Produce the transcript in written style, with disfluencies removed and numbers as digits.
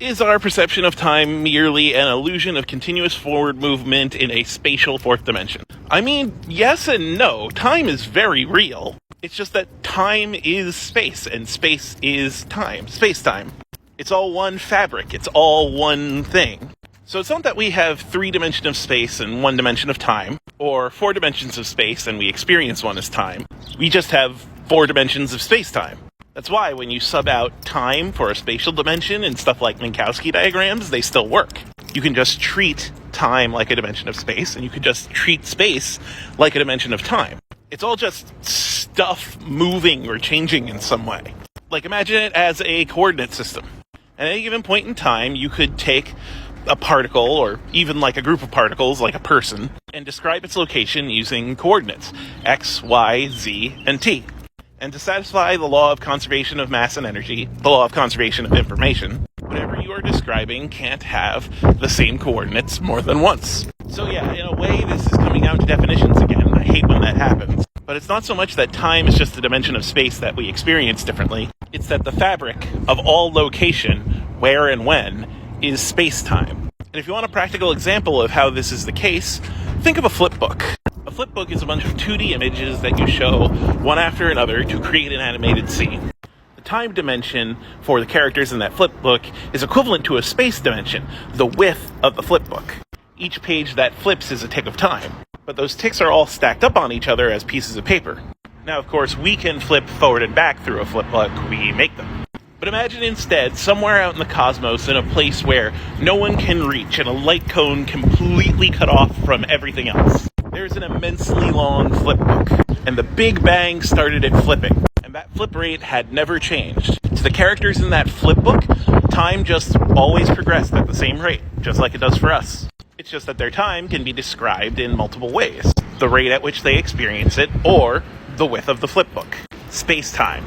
Is our perception of time merely an illusion of continuous forward movement in a spatial fourth dimension? I mean, yes and no. Time is very real. It's just that time is space, and space is time. Space-time. It's all one fabric. It's all one thing. So it's not that we have 3 dimensions of space and 1 dimension of time, or 4 dimensions of space and we experience one as time. We just have 4 dimensions of space-time. That's why when you sub out time for a spatial dimension in stuff like Minkowski diagrams, they still work. You can just treat time like a dimension of space, and you could just treat space like a dimension of time. It's all just stuff moving or changing in some way. Like, imagine it as a coordinate system. At any given point in time, you could take a particle, or even like a group of particles, like a person, and describe its location using coordinates, x, y, z, and t. And to satisfy the law of conservation of mass and energy, the law of conservation of information, whatever you are describing can't have the same coordinates more than once. So yeah, in a way, this is coming down to definitions again. I hate when that happens. But it's not so much that time is just a dimension of space that we experience differently. It's that the fabric of all location, where and when, is space-time. And if you want a practical example of how this is the case, think of a flip book. A flip book is a bunch of 2D images that you show one after another to create an animated scene. The time dimension for the characters in that flip book is equivalent to a space dimension, the width of the flip book. Each page that flips is a tick of time, but those ticks are all stacked up on each other as pieces of paper. Now, of course, we can flip forward and back through a flip book, we make them. But imagine instead, somewhere out in the cosmos, in a place where no one can reach, and a light cone completely cut off from everything else. There's an immensely long flip book, and the Big Bang started it flipping, and that flip rate had never changed. To the characters in that flip book, time just always progressed at the same rate, just like it does for us. It's just that their time can be described in multiple ways. The rate at which they experience it, or the width of the flip book. Space-time.